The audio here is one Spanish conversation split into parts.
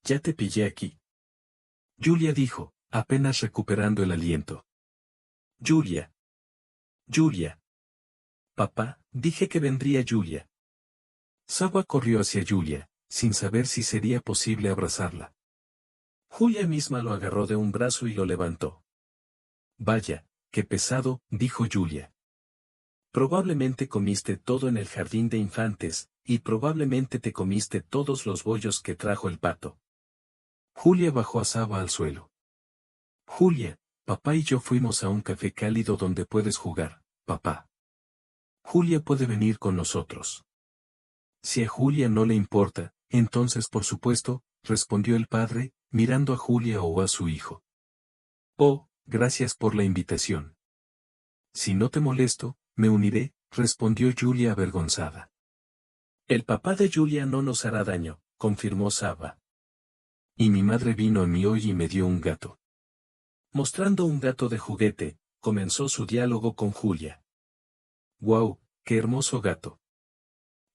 Ya te pillé aquí. Julia dijo, apenas recuperando el aliento. Julia. Julia. Papá, dije que vendría Julia. Saba corrió hacia Julia, sin saber si sería posible abrazarla. Julia misma lo agarró de un brazo y lo levantó. Vaya, qué pesado, dijo Julia. Probablemente comiste todo en el jardín de infantes, y probablemente te comiste todos los bollos que trajo el pato. Julia bajó a Saba al suelo. Julia, papá y yo fuimos a un café cálido donde puedes jugar, papá. Julia puede venir con nosotros. Si a Julia no le importa, entonces por supuesto, respondió el padre, mirando a Julia o a su hijo. Oh, gracias por la invitación. Si no te molesto, me uniré, respondió Julia avergonzada. El papá de Julia no nos hará daño, confirmó Saba. Y mi madre vino a mí hoy y me dio un gato. Mostrando un gato de juguete, comenzó su diálogo con Julia. ¡Guau, qué hermoso gato!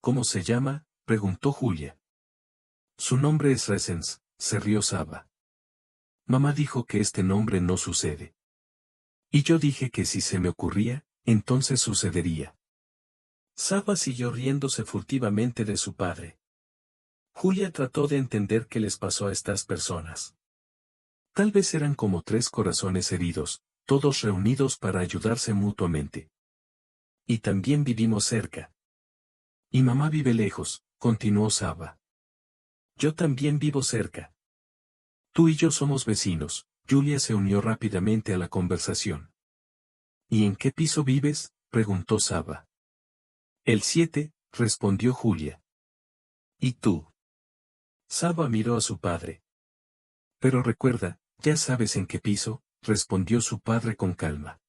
¿Cómo se llama?, preguntó Julia. Su nombre es Resens, se rió Saba. Mamá dijo que este nombre no sucede. Y yo dije que si se me ocurría, entonces sucedería. Saba siguió riéndose furtivamente de su padre. Julia trató de entender qué les pasó a estas personas. Tal vez eran como tres corazones heridos, todos reunidos para ayudarse mutuamente. Y también vivimos cerca. Y mamá vive lejos, continuó Saba. Yo también vivo cerca. Tú y yo somos vecinos. Julia se unió rápidamente a la conversación. ¿Y en qué piso vives?, preguntó Saba. El 7, respondió Julia. ¿Y tú? Saba miró a su padre. Pero recuerda, ya sabes en qué piso, respondió su padre con calma.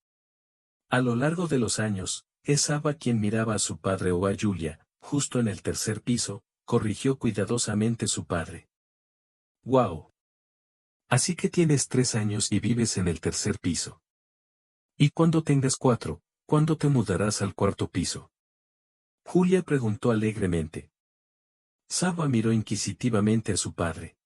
A lo largo de los años, es Saba quien miraba a su padre o a Julia, justo en el tercer piso, corrigió cuidadosamente su padre. ¡Guau! Así que tienes 3 años y vives en el tercer piso. ¿Y cuando tengas 4, cuándo te mudarás al cuarto piso? Julia preguntó alegremente. Saba miró inquisitivamente a su padre.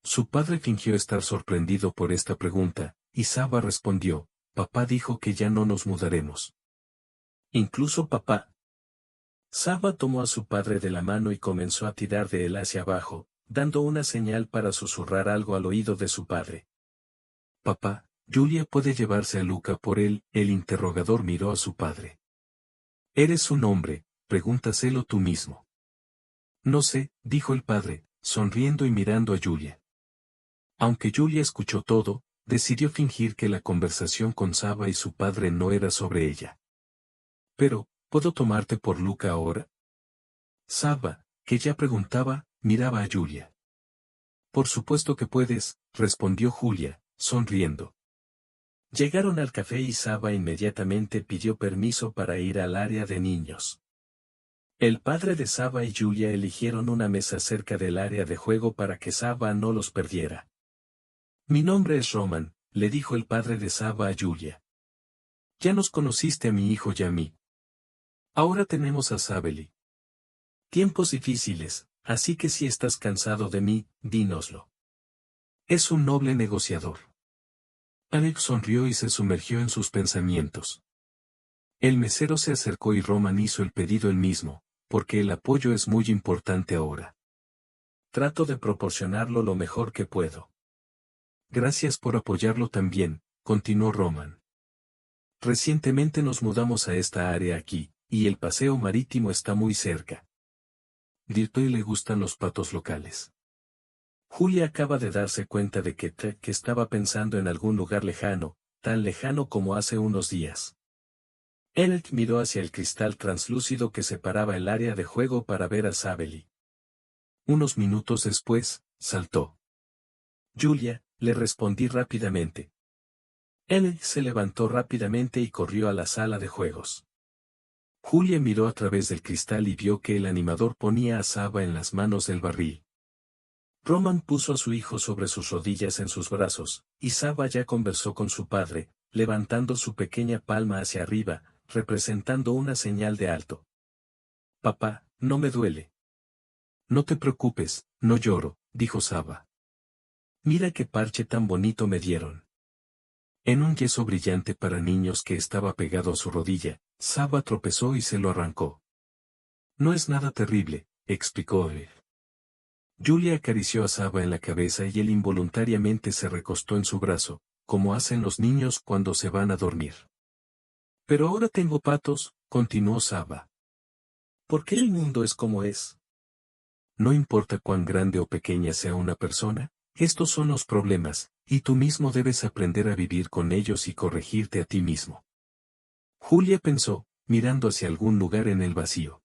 Su padre fingió estar sorprendido por esta pregunta, y Saba respondió, papá dijo que ya no nos mudaremos. ¿Incluso papá? Saba tomó a su padre de la mano y comenzó a tirar de él hacia abajo, dando una señal para susurrar algo al oído de su padre. Papá, Julia puede llevarse a Luca por él, el interrogador miró a su padre. Eres un hombre, pregúntaselo tú mismo. No sé, dijo el padre, sonriendo y mirando a Julia. Aunque Julia escuchó todo, decidió fingir que la conversación con Saba y su padre no era sobre ella. Pero, ¿puedo tomarte por Luca ahora? Saba, que ya preguntaba, miraba a Julia. Por supuesto que puedes, respondió Julia, sonriendo. Llegaron al café y Saba inmediatamente pidió permiso para ir al área de niños. El padre de Saba y Julia eligieron una mesa cerca del área de juego para que Saba no los perdiera. Mi nombre es Roman, le dijo el padre de Saba a Julia. Ya nos conociste a mi hijo y a mí. Ahora tenemos a Sabely. Tiempos difíciles, así que si estás cansado de mí, dínoslo. Es un noble negociador. Alex sonrió y se sumergió en sus pensamientos. El mesero se acercó y Roman hizo el pedido él mismo, porque el apoyo es muy importante ahora. Trato de proporcionarlo lo mejor que puedo. Gracias por apoyarlo también, continuó Roman. Recientemente nos mudamos a esta área aquí, y el paseo marítimo está muy cerca. Dirtoy le gustan los patos locales. Julia acaba de darse cuenta de que estaba pensando en algún lugar lejano, tan lejano como hace unos días. Elk miró hacia el cristal translúcido que separaba el área de juego para ver a Sabely. Unos minutos después, saltó. Julia, le respondí rápidamente. Elk se levantó rápidamente y corrió a la sala de juegos. Julia miró a través del cristal y vio que el animador ponía a Saba en las manos del barril. Roman puso a su hijo sobre sus rodillas en sus brazos, y Saba ya conversó con su padre, levantando su pequeña palma hacia arriba, representando una señal de alto. Papá, no me duele. No te preocupes, no lloro, dijo Saba. Mira qué parche tan bonito me dieron. En un yeso brillante para niños que estaba pegado a su rodilla, Saba tropezó y se lo arrancó. No es nada terrible, explicó él. Julia acarició a Saba en la cabeza y él involuntariamente se recostó en su brazo, como hacen los niños cuando se van a dormir. Pero ahora tengo patos, continuó Saba. ¿Por qué el mundo es como es? No importa cuán grande o pequeña sea una persona, estos son los problemas, y tú mismo debes aprender a vivir con ellos y corregirte a ti mismo. Julia pensó, mirando hacia algún lugar en el vacío.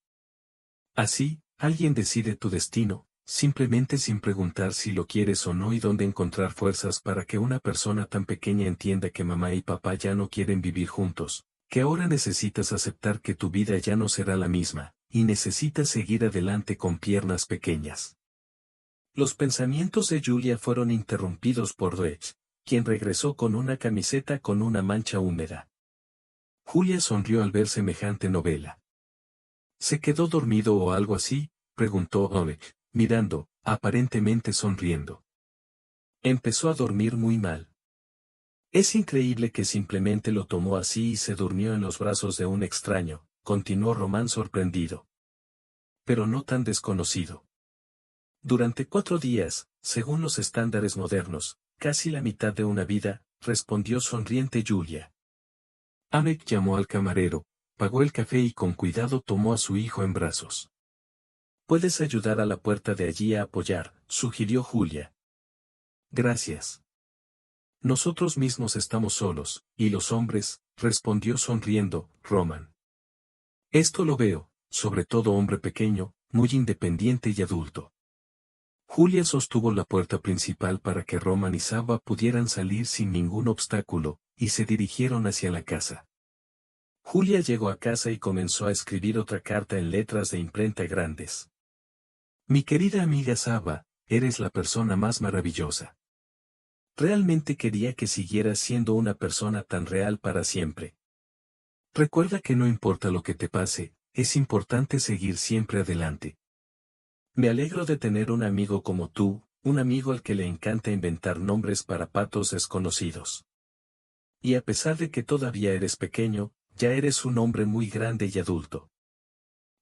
Así, alguien decide tu destino, simplemente sin preguntar si lo quieres o no y dónde encontrar fuerzas para que una persona tan pequeña entienda que mamá y papá ya no quieren vivir juntos, que ahora necesitas aceptar que tu vida ya no será la misma, y necesitas seguir adelante con piernas pequeñas. Los pensamientos de Julia fueron interrumpidos por Dweck, quien regresó con una camiseta con una mancha húmeda. Julia sonrió al ver semejante novela. ¿Se quedó dormido o algo así?, preguntó Oleg, mirando, aparentemente sonriendo. Empezó a dormir muy mal. Es increíble que simplemente lo tomó así y se durmió en los brazos de un extraño, continuó Román sorprendido. Pero no tan desconocido. Durante 4 días, según los estándares modernos, casi la mitad de una vida, respondió sonriente Julia. Oleg llamó al camarero, pagó el café y con cuidado tomó a su hijo en brazos. Puedes ayudar a la puerta de allí a apoyar, sugirió Julia. Gracias. Nosotros mismos estamos solos, y los hombres, respondió sonriendo, Román. Esto lo veo, sobre todo hombre pequeño, muy independiente y adulto. Julia sostuvo la puerta principal para que Román y Saba pudieran salir sin ningún obstáculo, y se dirigieron hacia la casa. Julia llegó a casa y comenzó a escribir otra carta en letras de imprenta grandes. Mi querida amiga Saba, eres la persona más maravillosa. Realmente quería que siguieras siendo una persona tan real para siempre. Recuerda que no importa lo que te pase, es importante seguir siempre adelante. Me alegro de tener un amigo como tú, un amigo al que le encanta inventar nombres para patos desconocidos. Y a pesar de que todavía eres pequeño, ya eres un hombre muy grande y adulto.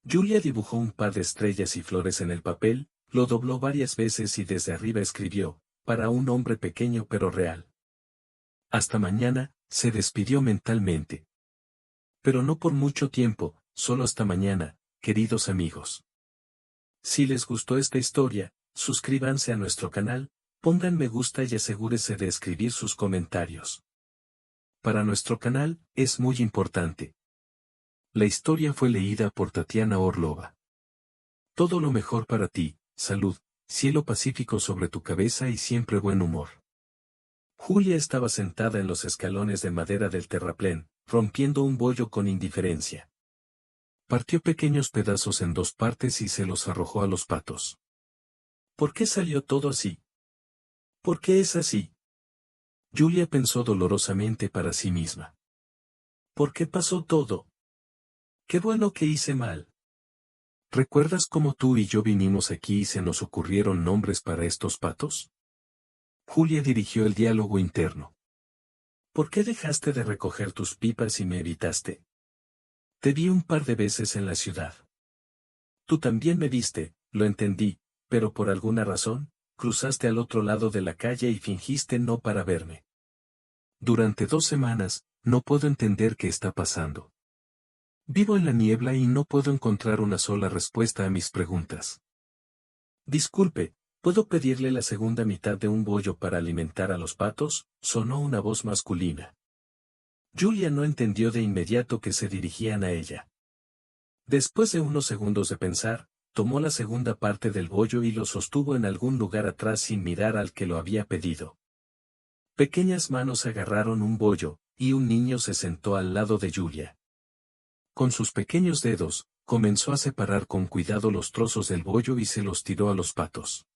Julia dibujó un par de estrellas y flores en el papel, lo dobló varias veces y desde arriba escribió, para un hombre pequeño pero real. Hasta mañana, se despidió mentalmente. Pero no por mucho tiempo, solo hasta mañana, queridos amigos. Si les gustó esta historia, suscríbanse a nuestro canal, pongan me gusta y asegúrese de escribir sus comentarios. Para nuestro canal, es muy importante. La historia fue leída por Tatiana Orlova. Todo lo mejor para ti, salud, cielo pacífico sobre tu cabeza y siempre buen humor. Julia estaba sentada en los escalones de madera del terraplén, rompiendo un bollo con indiferencia. Partió pequeños pedazos en 2 partes y se los arrojó a los patos. ¿Por qué salió todo así? ¿Por qué es así? Julia pensó dolorosamente para sí misma. ¿Por qué pasó todo? Qué bueno que hice mal. ¿Recuerdas cómo tú y yo vinimos aquí y se nos ocurrieron nombres para estos patos? Julia dirigió el diálogo interno. ¿Por qué dejaste de recoger tus pipas y me evitaste? Te vi un par de veces en la ciudad. Tú también me viste, lo entendí, pero por alguna razón, cruzaste al otro lado de la calle y fingiste no para verme. Durante 2 semanas, no puedo entender qué está pasando. Vivo en la niebla y no puedo encontrar una sola respuesta a mis preguntas. Disculpe, ¿puedo pedirle la segunda mitad de un bollo para alimentar a los patos? Sonó una voz masculina. Julia no entendió de inmediato que se dirigían a ella. Después de unos segundos de pensar, tomó la segunda parte del bollo y lo sostuvo en algún lugar atrás sin mirar al que lo había pedido. Pequeñas manos agarraron un bollo, y un niño se sentó al lado de Julia. Con sus pequeños dedos, comenzó a separar con cuidado los trozos del bollo y se los tiró a los patos.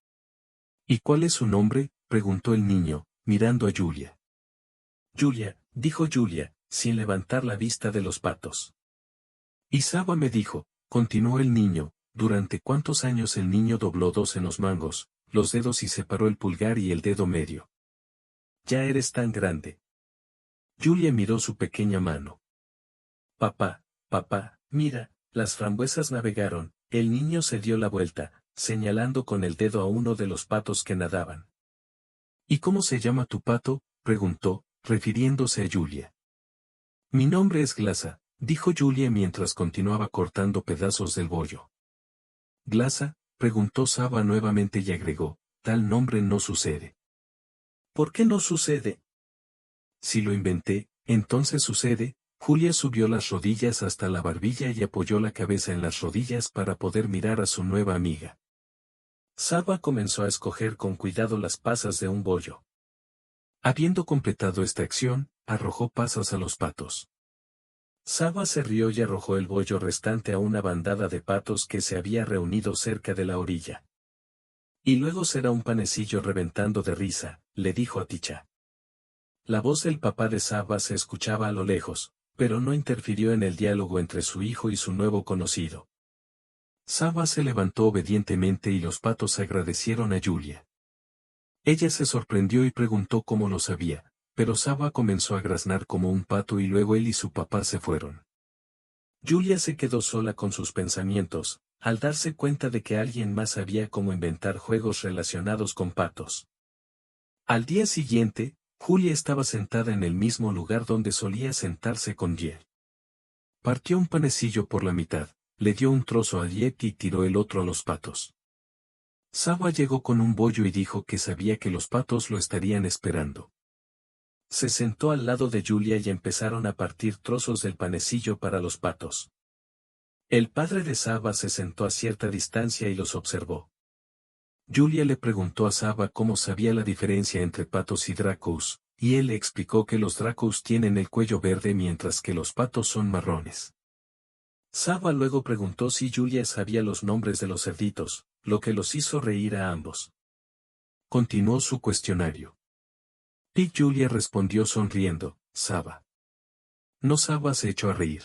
¿Y cuál es su nombre?, preguntó el niño, mirando a Julia. Julia, dijo Julia, sin levantar la vista de los patos. Y Saba me dijo, continuó el niño, ¿durante cuántos años el niño dobló 2 en los mangos? los dedos y separó el pulgar y el dedo medio. Ya eres tan grande. Julia miró su pequeña mano. Papá, papá, mira, las frambuesas navegaron. El niño se dio la vuelta, señalando con el dedo a uno de los patos que nadaban. ¿Y cómo se llama tu pato?, preguntó, refiriéndose a Julia. Mi nombre es Glasa, dijo Julia mientras continuaba cortando pedazos del bollo. ¿Glasa?, preguntó Saba nuevamente y agregó, tal nombre no sucede. ¿Por qué no sucede? Si lo inventé, entonces sucede. Julia subió las rodillas hasta la barbilla y apoyó la cabeza en las rodillas para poder mirar a su nueva amiga. Saba comenzó a escoger con cuidado las pasas de un bollo. Habiendo completado esta acción, arrojó pasas a los patos. Saba se rió y arrojó el bollo restante a una bandada de patos que se había reunido cerca de la orilla. Y luego será un panecillo reventando de risa, le dijo a Ticha. La voz del papá de Saba se escuchaba a lo lejos, pero no interfirió en el diálogo entre su hijo y su nuevo conocido. Saba se levantó obedientemente y los patos agradecieron a Julia. Ella se sorprendió y preguntó cómo lo sabía, pero Saba comenzó a graznar como un pato y luego él y su papá se fueron. Julia se quedó sola con sus pensamientos, al darse cuenta de que alguien más sabía cómo inventar juegos relacionados con patos. Al día siguiente, Julia estaba sentada en el mismo lugar donde solía sentarse con Jep. Partió un panecillo por la mitad, le dio un trozo a Jep y tiró el otro a los patos. Saba llegó con un bollo y dijo que sabía que los patos lo estarían esperando. Se sentó al lado de Julia y empezaron a partir trozos del panecillo para los patos. El padre de Saba se sentó a cierta distancia y los observó. Julia le preguntó a Saba cómo sabía la diferencia entre patos y dracos, y él le explicó que los dracos tienen el cuello verde mientras que los patos son marrones. Saba luego preguntó si Julia sabía los nombres de los cerditos, lo que los hizo reír a ambos. Continuó su cuestionario. Y Julia respondió sonriendo, Saba. No. Saba se echó a reír.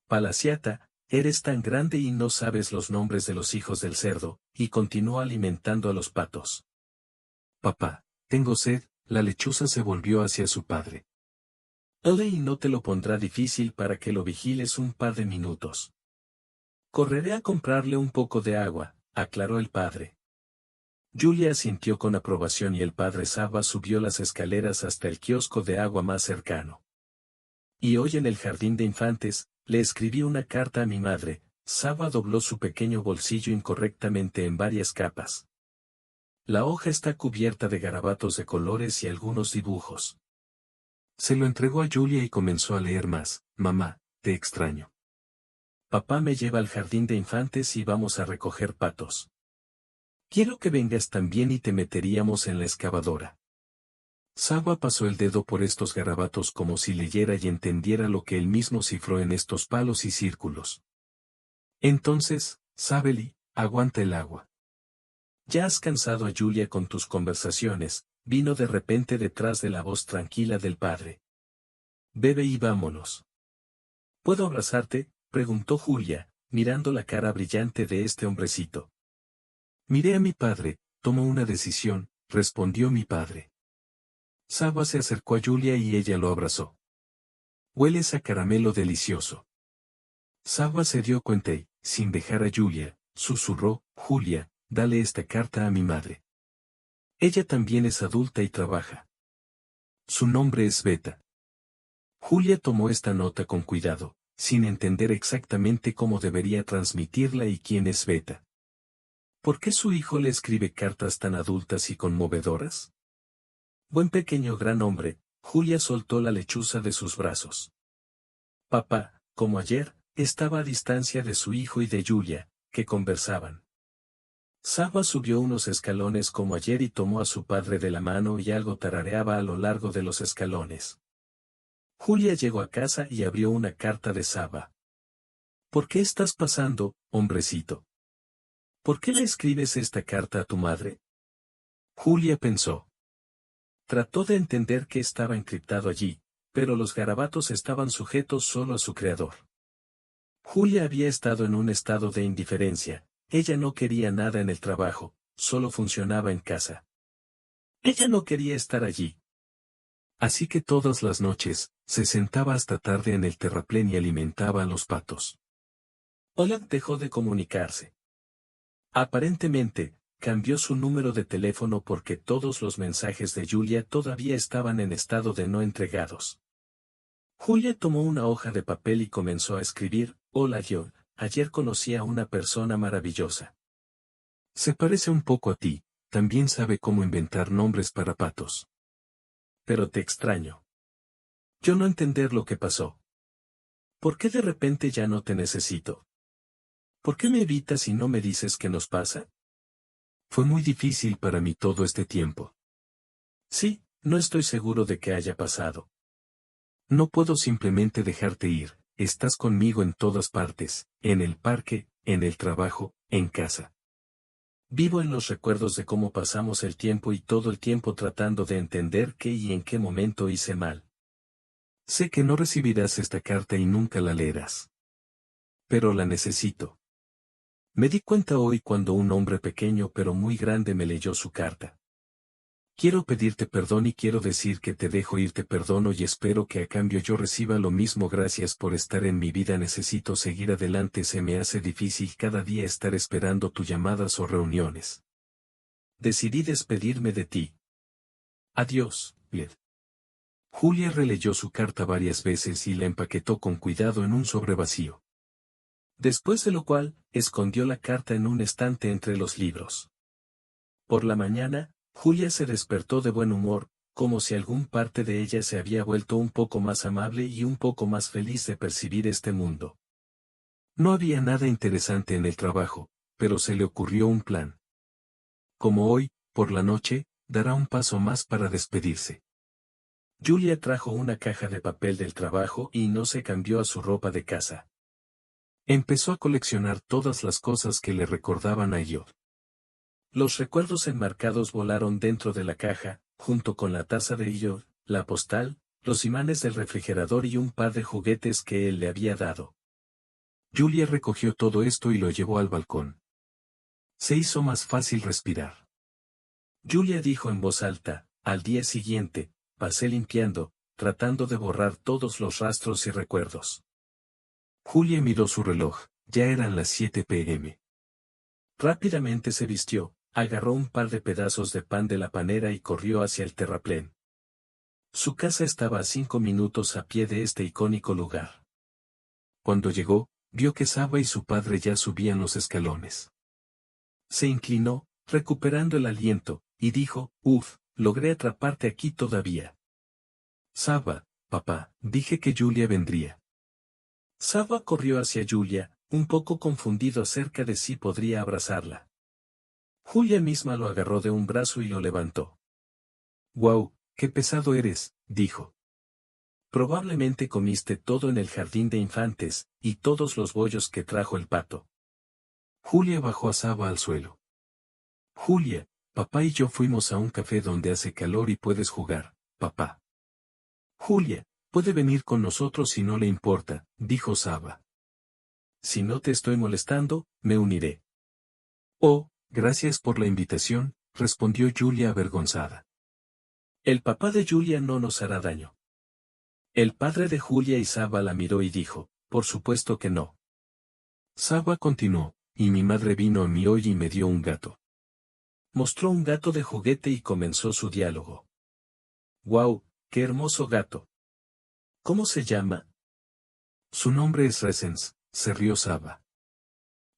Palaciata, eres tan grande y no sabes los nombres de los hijos del cerdo, y continuó alimentando a los patos. Papá, tengo sed. La lechuza se volvió hacia su padre. Y no te lo pondrá difícil para que lo vigiles un par de minutos. Correré a comprarle un poco de agua, aclaró el padre. Julia asintió con aprobación y el padre Saba subió las escaleras hasta el kiosco de agua más cercano. Y hoy en el jardín de infantes, le escribí una carta a mi madre. Saba dobló su pequeño bolsillo incorrectamente en varias capas. La hoja está cubierta de garabatos de colores y algunos dibujos. Se lo entregó a Julia y comenzó a leer más. Mamá, te extraño. Papá me lleva al jardín de infantes y vamos a recoger patos. Quiero que vengas también y te meteríamos en la excavadora. Saba pasó el dedo por estos garabatos como si leyera y entendiera lo que él mismo cifró en estos palos y círculos. Entonces, Sabeli, aguanta el agua. Ya has cansado a Julia con tus conversaciones, vino de repente detrás de la voz tranquila del padre. Bebe y vámonos. ¿Puedo abrazarte?, preguntó Julia, mirando la cara brillante de este hombrecito. Miré a mi padre, tomó una decisión, respondió mi padre. Saba se acercó a Julia y ella lo abrazó. Hueles a caramelo delicioso. Saba se dio cuenta y, sin dejar a Julia, susurró, Julia, dale esta carta a mi madre. Ella también es adulta y trabaja. Su nombre es Beta. Julia tomó esta nota con cuidado, sin entender exactamente cómo debería transmitirla y quién es Beta. ¿Por qué su hijo le escribe cartas tan adultas y conmovedoras? Buen pequeño gran hombre, Julia soltó la lechuza de sus brazos. Papá, como ayer, estaba a distancia de su hijo y de Julia, que conversaban. Saba subió unos escalones como ayer y tomó a su padre de la mano y algo tarareaba a lo largo de los escalones. Julia llegó a casa y abrió una carta de Saba. ¿Por qué estás pasando, hombrecito? ¿Por qué le escribes esta carta a tu madre? Julia pensó. Trató de entender qué estaba encriptado allí, pero los garabatos estaban sujetos solo a su creador. Julia había estado en un estado de indiferencia, ella no quería nada en el trabajo, solo funcionaba en casa. Ella no quería estar allí. Así que todas las noches, se sentaba hasta tarde en el terraplén y alimentaba a los patos. Olaf dejó de comunicarse. Aparentemente, cambió su número de teléfono porque todos los mensajes de Julia todavía estaban en estado de no entregados. Julia tomó una hoja de papel y comenzó a escribir: «Hola John, ayer conocí a una persona maravillosa. Se parece un poco a ti, también sabe cómo inventar nombres para patos. Pero te extraño. Yo no entender lo que pasó. ¿Por qué de repente ya no te necesito? ¿Por qué me evitas y no me dices qué nos pasa? Fue muy difícil para mí todo este tiempo. Sí, no estoy seguro de qué haya pasado. No puedo simplemente dejarte ir, estás conmigo en todas partes, en el parque, en el trabajo, en casa. Vivo en los recuerdos de cómo pasamos el tiempo y todo el tiempo tratando de entender qué y en qué momento hice mal. Sé que no recibirás esta carta y nunca la leerás. Pero la necesito. Me di cuenta hoy cuando un hombre pequeño pero muy grande me leyó su carta. Quiero pedirte perdón y quiero decir que te dejo ir, te perdono y espero que a cambio yo reciba lo mismo. Gracias por estar en mi vida, necesito seguir adelante, se me hace difícil cada día estar esperando tus llamadas o reuniones. Decidí despedirme de ti. Adiós, Led. Julia releyó su carta varias veces y la empaquetó con cuidado en un sobre vacío. Después de lo cual, escondió la carta en un estante entre los libros. Por la mañana, Julia se despertó de buen humor, como si algún parte de ella se había vuelto un poco más amable y un poco más feliz de percibir este mundo. No había nada interesante en el trabajo, pero se le ocurrió un plan. Como hoy, por la noche, dará un paso más para despedirse. Julia trajo una caja de papel del trabajo y no se cambió a su ropa de casa. Empezó a coleccionar todas las cosas que le recordaban a Iod. Los recuerdos enmarcados volaron dentro de la caja, junto con la taza de Iod, la postal, los imanes del refrigerador y un par de juguetes que él le había dado. Julia recogió todo esto y lo llevó al balcón. Se hizo más fácil respirar. Julia dijo en voz alta: al día siguiente, pasé limpiando, tratando de borrar todos los rastros y recuerdos. Julia miró su reloj, ya eran las 7 p.m. Rápidamente se vistió, agarró un par de pedazos de pan de la panera y corrió hacia el terraplén. Su casa estaba a 5 minutos a pie de este icónico lugar. Cuando llegó, vio que Saba y su padre ya subían los escalones. Se inclinó, recuperando el aliento, y dijo: «Uf, logré atraparte aquí todavía». «Saba, papá, dije que Julia vendría». Saba corrió hacia Julia, un poco confundido acerca de si podría abrazarla. Julia misma lo agarró de un brazo y lo levantó. «Guau, qué pesado eres», dijo. «Probablemente comiste todo en el jardín de infantes, y todos los bollos que trajo el pato». Julia bajó a Saba al suelo. «Julia, papá y yo fuimos a un café donde hace calor y puedes jugar, papá». «Julia, puede venir con nosotros si no le importa», dijo Saba. «Si no te estoy molestando, me uniré». «Oh, gracias por la invitación», respondió Julia avergonzada. «El papá de Julia no nos hará daño». El padre de Julia y Saba la miró y dijo: «Por supuesto que no». Saba continuó: «Y mi madre vino a mí hoy y me dio un gato». Mostró un gato de juguete y comenzó su diálogo. «Guau, qué hermoso gato. ¿Cómo se llama?» «Su nombre es Resens», se rió Saba.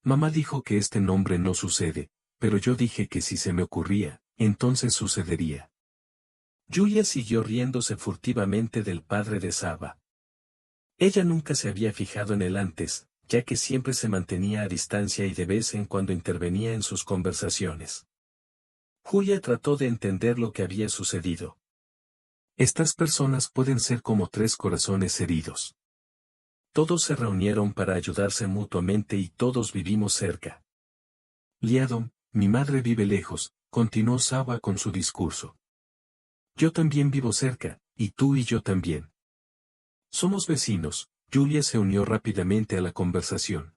«Mamá dijo que este nombre no sucede, pero yo dije que si se me ocurría, entonces sucedería». Julia siguió riéndose furtivamente del padre de Saba. Ella nunca se había fijado en él antes, ya que siempre se mantenía a distancia y de vez en cuando intervenía en sus conversaciones. Julia trató de entender lo que había sucedido. Estas personas pueden ser como 3 corazones heridos. Todos se reunieron para ayudarse mutuamente y todos vivimos cerca. Liadom, mi madre vive lejos, continuó Saba con su discurso. Yo también vivo cerca, y tú y yo también. Somos vecinos. Julia se unió rápidamente a la conversación.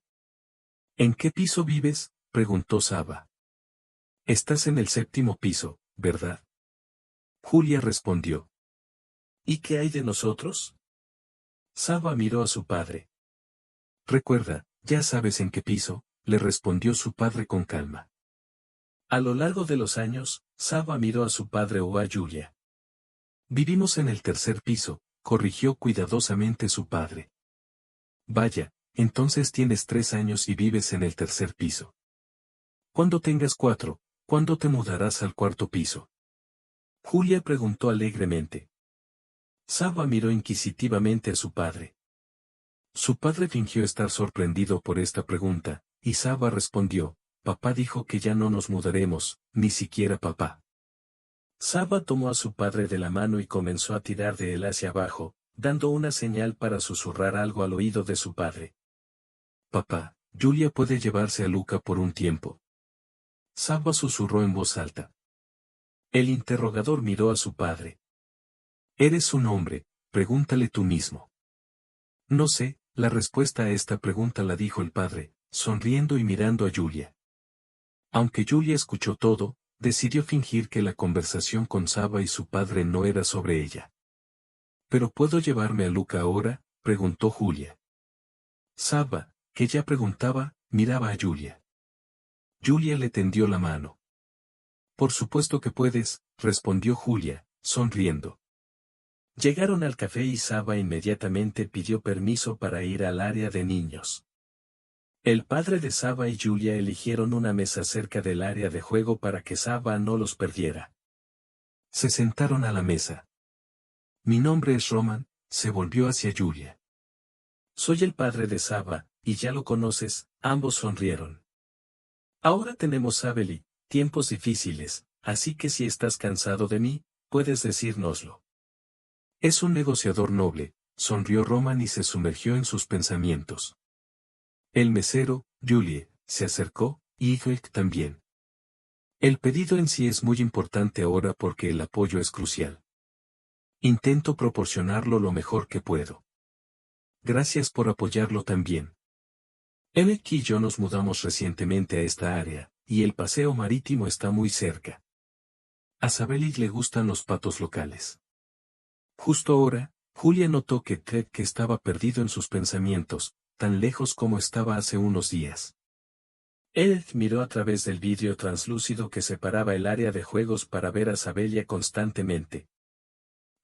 ¿En qué piso vives?, preguntó Saba. Estás en el 7.º piso, ¿verdad? Julia respondió. ¿Y qué hay de nosotros? Saba miró a su padre. Recuerda, ya sabes en qué piso, le respondió su padre con calma. A lo largo de los años, Saba miró a su padre o a Julia. Vivimos en el 3.er piso, corrigió cuidadosamente su padre. Vaya, entonces tienes 3 años y vives en el 3.er piso. Cuando tengas 4, ¿cuándo te mudarás al 4.º piso? Julia preguntó alegremente. Saba miró inquisitivamente a su padre. Su padre fingió estar sorprendido por esta pregunta, y Saba respondió, papá dijo que ya no nos mudaremos, ni siquiera papá. Saba tomó a su padre de la mano y comenzó a tirar de él hacia abajo, dando una señal para susurrar algo al oído de su padre. Papá, Julia puede llevarse a Luca por un tiempo. Saba susurró en voz alta. El interrogador miró a su padre. ¿Eres un hombre? Pregúntale tú mismo. No sé, la respuesta a esta pregunta la dijo el padre, sonriendo y mirando a Julia. Aunque Julia escuchó todo, decidió fingir que la conversación con Saba y su padre no era sobre ella. ¿Pero puedo llevarme a Luca ahora? Preguntó Julia. Saba, que ya preguntaba, miraba a Julia. Julia le tendió la mano. Por supuesto que puedes, respondió Julia, sonriendo. Llegaron al café y Saba inmediatamente pidió permiso para ir al área de niños. El padre de Saba y Julia eligieron una mesa cerca del área de juego para que Saba no los perdiera. Se sentaron a la mesa. Mi nombre es Roman, se volvió hacia Julia. Soy el padre de Saba, y ya lo conoces, ambos sonrieron. Ahora tenemos Sabeli, tiempos difíciles, así que si estás cansado de mí, puedes decírnoslo. Es un negociador noble, sonrió Roman y se sumergió en sus pensamientos. El mesero, Julie, se acercó, y Igrik también. El pedido en sí es muy importante ahora porque el apoyo es crucial. Intento proporcionarlo lo mejor que puedo. Gracias por apoyarlo también. Eric y yo nos mudamos recientemente a esta área, y el paseo marítimo está muy cerca. A Sabeli le gustan los patos locales. Justo ahora, Julia notó que Trek estaba perdido en sus pensamientos, tan lejos como estaba hace unos días. Edith miró a través del vidrio translúcido que separaba el área de juegos para ver a Sabelia constantemente.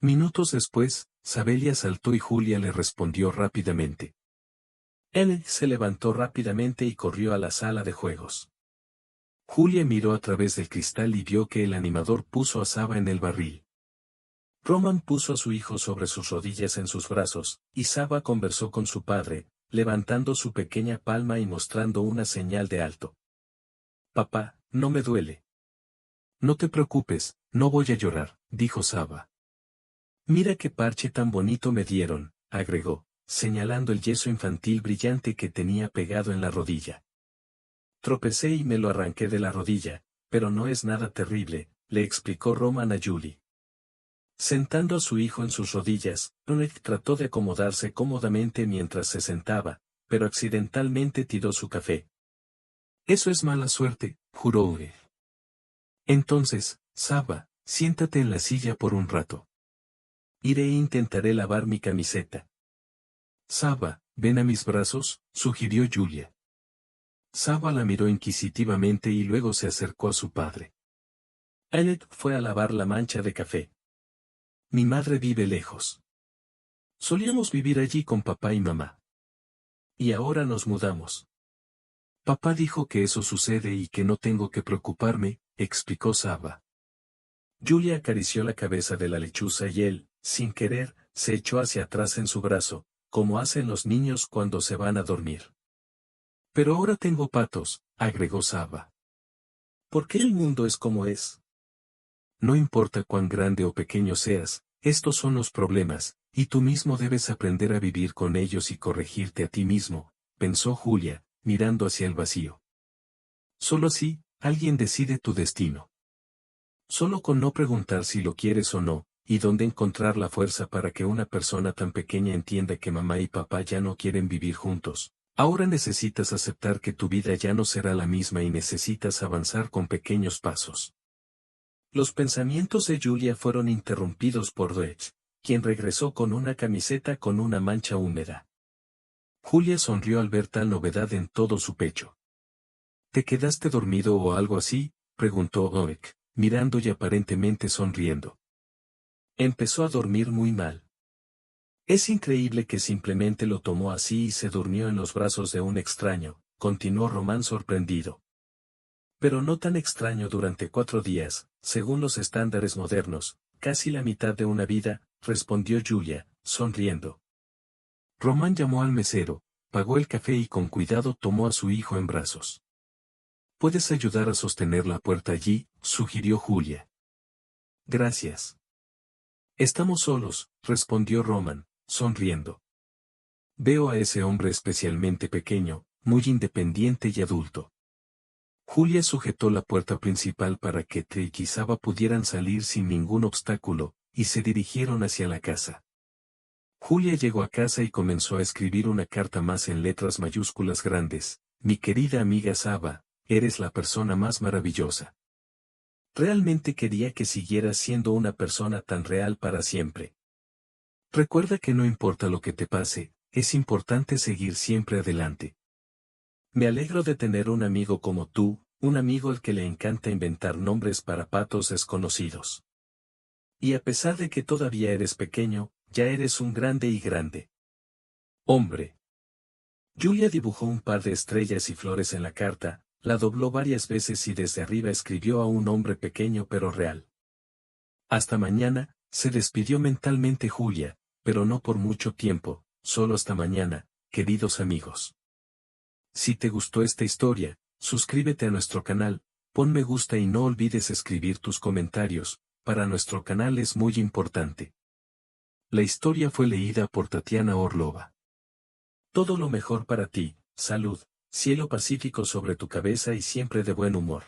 Minutos después, Sabelia saltó y Julia le respondió rápidamente. Edith se levantó rápidamente y corrió a la sala de juegos. Julia miró a través del cristal y vio que el animador puso a Saba en el barril. Roman puso a su hijo sobre sus rodillas en sus brazos, y Saba conversó con su padre, levantando su pequeña palma y mostrando una señal de alto. Papá, no me duele. No te preocupes, no voy a llorar, dijo Saba. Mira qué parche tan bonito me dieron, agregó, señalando el yeso infantil brillante que tenía pegado en la rodilla. Tropecé y me lo arranqué de la rodilla, pero no es nada terrible, le explicó Roman a Julie. Sentando a su hijo en sus rodillas, Ronek trató de acomodarse cómodamente mientras se sentaba, pero accidentalmente tiró su café. Eso es mala suerte, juró Uge. Entonces, Saba, siéntate en la silla por un rato. Iré e intentaré lavar mi camiseta. Saba, ven a mis brazos, sugirió Julia. Saba la miró inquisitivamente y luego se acercó a su padre. Alec fue a lavar la mancha de café. Mi madre vive lejos. Solíamos vivir allí con papá y mamá. Y ahora nos mudamos. Papá dijo que eso sucede y que no tengo que preocuparme, explicó Saba. Julia acarició la cabeza de la lechuza y él, sin querer, se echó hacia atrás en su brazo, como hacen los niños cuando se van a dormir. Pero ahora tengo patos, agregó Saba. ¿Por qué el mundo es como es? No importa cuán grande o pequeño seas, estos son los problemas, y tú mismo debes aprender a vivir con ellos y corregirte a ti mismo, pensó Julia, mirando hacia el vacío. Solo así, alguien decide tu destino. Solo con no preguntar si lo quieres o no, y dónde encontrar la fuerza para que una persona tan pequeña entienda que mamá y papá ya no quieren vivir juntos, Ahora necesitas aceptar que tu vida ya no será la misma y necesitas avanzar con pequeños pasos. Los pensamientos de Julia fueron interrumpidos por Dweck, quien regresó con una camiseta con una mancha húmeda. Julia sonrió al ver tal novedad en todo su pecho. ¿Te quedaste dormido o algo así?, preguntó Dweck, mirando y aparentemente sonriendo. Empezó a dormir muy mal. Es increíble que simplemente lo tomó así y se durmió en los brazos de un extraño, continuó Román sorprendido. Pero no tan extraño durante 4 días, según los estándares modernos, casi la mitad de una vida, respondió Julia, sonriendo. Román llamó al mesero, pagó el café y con cuidado tomó a su hijo en brazos. ¿Puedes ayudar a sostener la puerta allí?, sugirió Julia. Gracias. Estamos solos, respondió Román, sonriendo. Veo a ese hombre especialmente pequeño, muy independiente y adulto. Julia sujetó la puerta principal para que Trey y Saba pudieran salir sin ningún obstáculo, y se dirigieron hacia la casa. Julia llegó a casa y comenzó a escribir una carta más en letras mayúsculas grandes. Mi querida amiga Saba, eres la persona más maravillosa. Realmente quería que siguieras siendo una persona tan real para siempre. Recuerda que no importa lo que te pase, es importante seguir siempre adelante. Me alegro de tener un amigo como tú, un amigo al que le encanta inventar nombres para patos desconocidos. Y a pesar de que todavía eres pequeño, ya eres un grande y grande hombre. Julia dibujó un par de estrellas y flores en la carta, la dobló varias veces y desde arriba escribió a un hombre pequeño pero real. Hasta mañana, se despidió mentalmente Julia, pero no por mucho tiempo, solo hasta mañana, queridos amigos. Si te gustó esta historia, suscríbete a nuestro canal, pon me gusta y no olvides escribir tus comentarios, para nuestro canal es muy importante. La historia fue leída por Tatiana Orlova. Todo lo mejor para ti, salud, cielo pacífico sobre tu cabeza y siempre de buen humor.